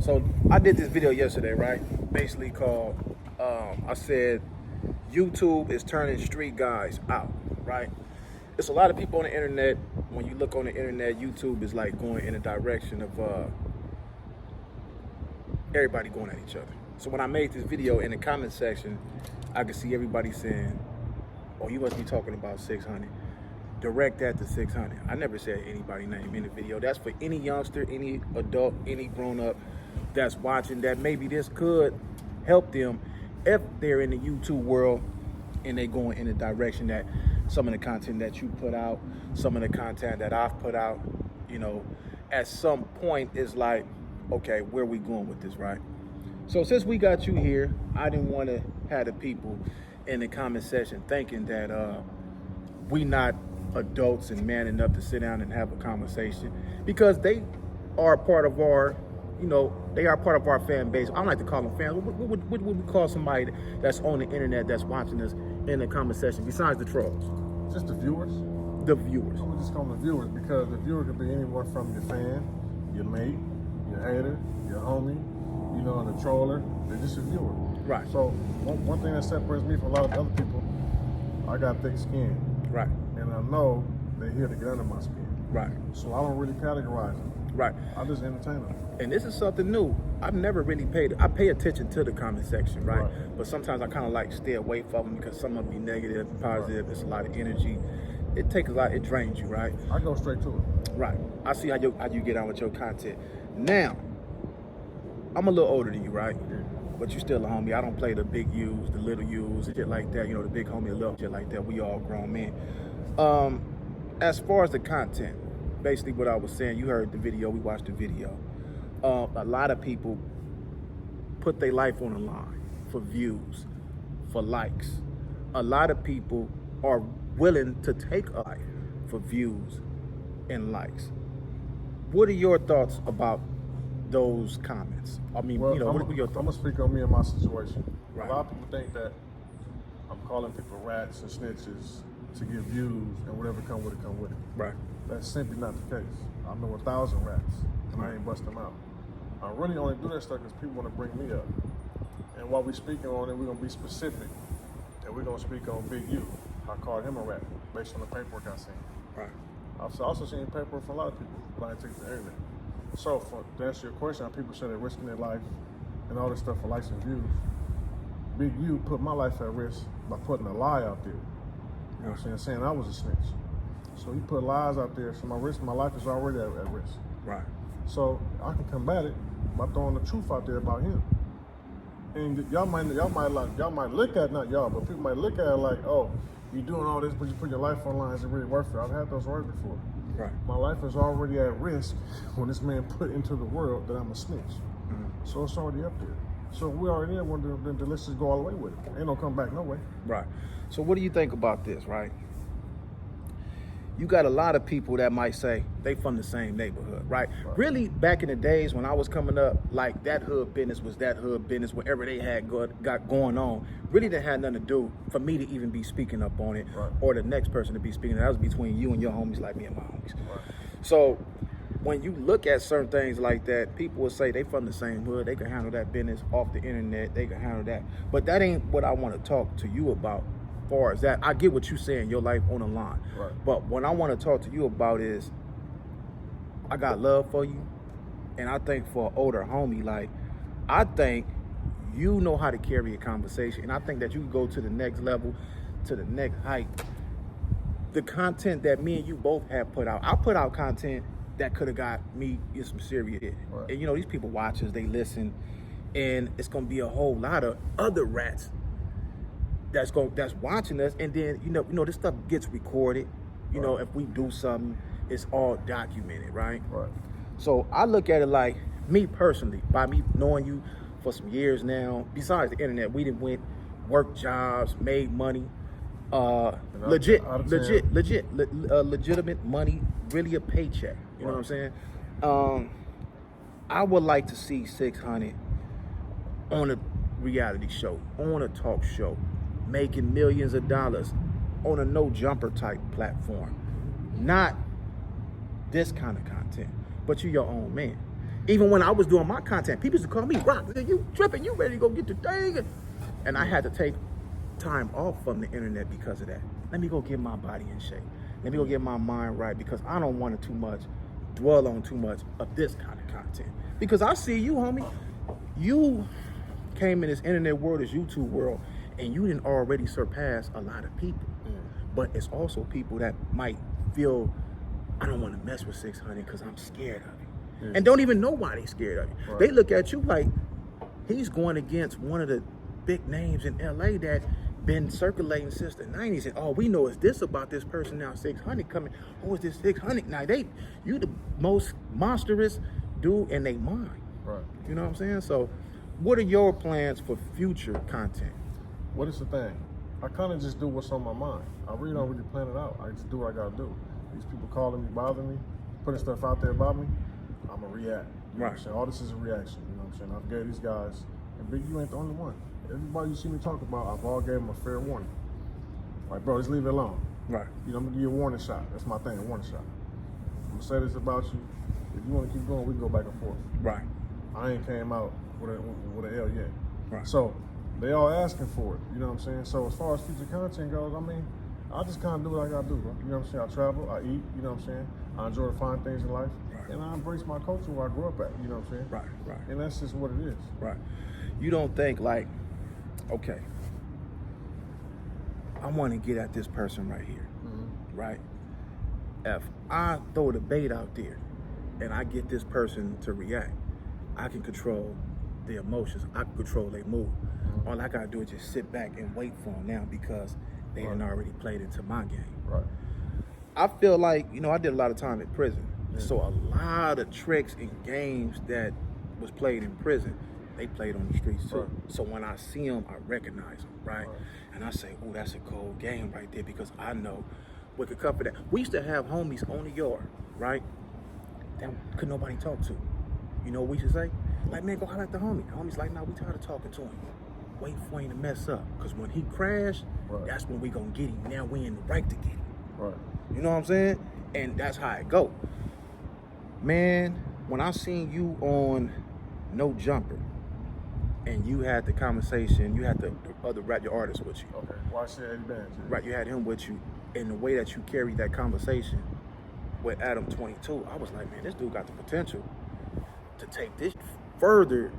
So I did this video yesterday, right? Basically called, I said, YouTube is turning street guys out, right? There's a lot of people on the internet. When you look on the internet, YouTube is like going in a direction of everybody going at each other. So when I made this video in the comment section, I could see everybody saying, oh, you must be talking about 600. Direct that to 600. I never said anybody's name in the video. That's for any youngster, any adult, any grown up that's watching that maybe this could help them if they're in the YouTube world and they going in the direction that some of the content that you put out, some of the content that I've put out, you know, at some point is like, okay, where we going with this, right? So since we got you here, I didn't want to have the people in the comment section thinking that we not adults and man enough to sit down and have a conversation, because they are part of our, you know, they are part of our fan base. I don't like to call them fans. What would we call somebody that's on the internet that's watching us in the comment section besides the trolls? Just the viewers. The viewers. We just call them the viewers because the viewer could be anyone from your fan, your mate, your hater, your homie, you know, and the troller. They're just a viewer. Right. So one thing that separates me from a lot of other people, I got thick skin. Right. And I know they're here to get under my skin. Right. So I don't really categorize them. Right. I just entertain them. And this is something new. I've never really I pay attention to the comment section, right? But sometimes I kind of like stay away from them because some of them be negative, positive. It's a lot of energy. It takes a lot. It drains you, right? I go straight to it. Right. I see how you get on with your content. Now, I'm a little older than you, right? Yeah. But you still a homie. I don't play the big U's, the little U's, and shit like that. You know, the big homie, the little shit like that. We all grown men. As far as the content, basically what I was saying, you heard the video, we watched the video. A lot of people put their life on the line for views, for likes. A lot of people are willing to take a life for views and likes. What are your thoughts about those comments? I mean, well, you know, what are your thoughts? I'm gonna speak on me and my situation. Right. A lot of people think that I'm calling people rats and snitches to get views and whatever come with it, come with it. Right. That's simply not the case. I know 1,000 rats and I ain't bust them out. I really only do that stuff because people want to bring me up. And while we're speaking on it, we're gonna be specific. And we're gonna speak on Big U. I called him a rat based on the paperwork I seen. Right. I've also seen paperwork from a lot of people, but I ain't take the internet. So to answer your question, how people say they're risking their life and all this stuff for likes and views, Big U put my life at risk by putting a lie out there. You know what I'm saying I was a snitch. So he put lies out there, so my life is already at risk. Right. So I can combat it by throwing the truth out there about him. And y'all might look at, not y'all, but people might look at it like, oh, you're doing all this, but you put your life on the line, is it really worth it? I've had those words before. Right. My life is already at risk when this man put into the world that I'm a snitch. Mm-hmm. So it's already up there. So we already there, then let's just go all the way with it. Ain't no come back no way. Right. So what do you think about this, right? You got a lot of people that might say they from the same neighborhood, right? Really, back in the days when I was coming up, like that hood business was that hood business, whatever they had got going on, really didn't have nothing to do for me to even be speaking up on it, or the next person to be speaking. That was between you and your homies, like me and my homies. Right. So when you look at certain things like that, people will say they from the same hood, they can handle that business off the internet, they can handle that. But that ain't what I want to talk to you about. Far as that, I get what you're saying, your life on the line. Right. But what I want to talk to you about is, I got love for you, and I think for an older homie, like, I think you know how to carry a conversation, and I think that you can go to the next level, to the next height. The content that me and you both have put out, I put out content that could have got me in some serious hit. Right. And you know, these people watch us, they listen, and it's gonna be a whole lot of other rats that's watching us, and then you know this stuff gets recorded. You know, if we do something, it's all documented, right? Right. So I look at it like, me personally, by me knowing you for some years now, besides the internet, we done went, worked jobs, made money, legitimate money, really a paycheck. You know what I'm saying? I would like to see 600 on a reality show, on a talk show, making millions of dollars on a no jumper type platform. Not this kind of content, but you're your own man. Even when I was doing my content, people used to call me, Rock, you tripping, you ready to go get the thing. And I had to take time off from the internet because of that. Let me go get my body in shape. Let me go get my mind right, because I don't want to dwell on too much of this kind of content. Because I see you, homie. You came in this internet world, this YouTube world, and you didn't already surpass a lot of people. But it's also people that might feel, I don't want to mess with 600 because I'm scared of it. And don't even know why they scared of you. They look at you like he's going against one of the big names in LA that been circulating since the 90s, and all we know is this about this person now, 600 coming. Who is this 600? Now you the most monstrous dude in their mind. Right. You know what I'm saying? So what are your plans for future content? What is the thing? I kind of just do what's on my mind. I really don't really plan it out. I just do what I gotta do. These people calling me, bothering me, putting stuff out there about me, I'm gonna react. You know what I'm saying? All this is a reaction. You know what I'm saying? I've gave these guys, and Big, you ain't the only one. Everybody you see me talk about, I've all gave them a fair warning. Like, bro, just leave it alone. Right. You know, I'm gonna give you a warning shot. That's my thing, a warning shot. I'm gonna say this about you. If you wanna keep going, we can go back and forth. Right. I ain't came out with an L yet. Right. So they all asking for it. You know what I'm saying? So as far as future content goes, I mean, I just kind of do what I gotta do, bro. You know what I'm saying? I travel, I eat. You know what I'm saying? I enjoy the fine things in life, and I embrace my culture where I grew up at. You know what I'm saying? Right. Right. And that's just what it is. Right. You don't think like, okay, I want to get at this person right here, right? If I throw the bait out there and I get this person to react, I can control their emotions. I can control their mood. All I gotta do is just sit back and wait for them now, because they had already played into my game. Right. I feel like, you know, I did a lot of time in prison. So a lot of tricks and games that was played in prison, they played on the streets too. So when I see them, I recognize them, right? And I say, oh, that's a cold game right there, because I know what could come for that. We used to have homies on the yard, right? That could nobody talk to. You know what we should say? Like, man, go holler at the homie. The homie's like, nah, we tired of talking to him. Wait for him to mess up. Because when he crashed, that's when we gonna get him. Now we in the right to get him. Right. You know what I'm saying? And that's how it go. Man, when I seen you on No Jumper, and you had the conversation, you had the other rap your artist with you. Okay. Why shit Eddie Bands? Right, you had him with you. And the way that you carried that conversation with Adam 22, I was like, man, this dude got the potential to take this further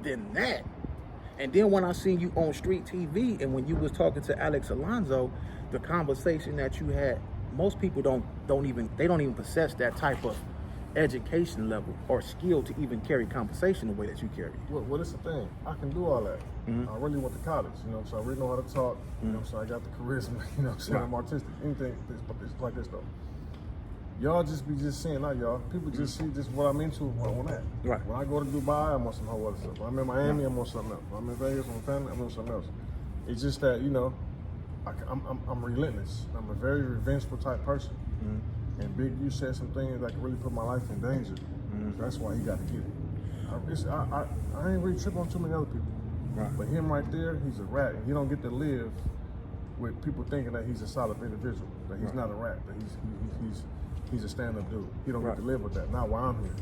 than that. And then when I seen you on Street TV, and when you was talking to Alex Alonso, the conversation that you had, most people don't even possess that type of education level or skill to even carry conversation the way that you carry it. Well, it's the thing. I can do all that. I really went to college, you know, so I really know how to talk. You know, so I got the charisma. You know, what I'm saying? I'm artistic. Anything like this though. Y'all just be saying, not y'all. People just see just what I'm into and what I want at. Right. When I go to Dubai, I'm on some whole other stuff. When I'm in Miami, I'm on something else. When I'm in Vegas, I'm family, I'm on something else. It's just that, you know, I'm relentless. I'm a very revengeful type person. And Big, you said some things that could really put my life in danger. That's why he got to get it. I ain't really tripping on too many other people. Right. But him right there, he's a rat. And he don't get to live with people thinking that he's a solid individual. That he's not a rat. That he's a stand-up dude. He don't get to live with that. Not while I'm here.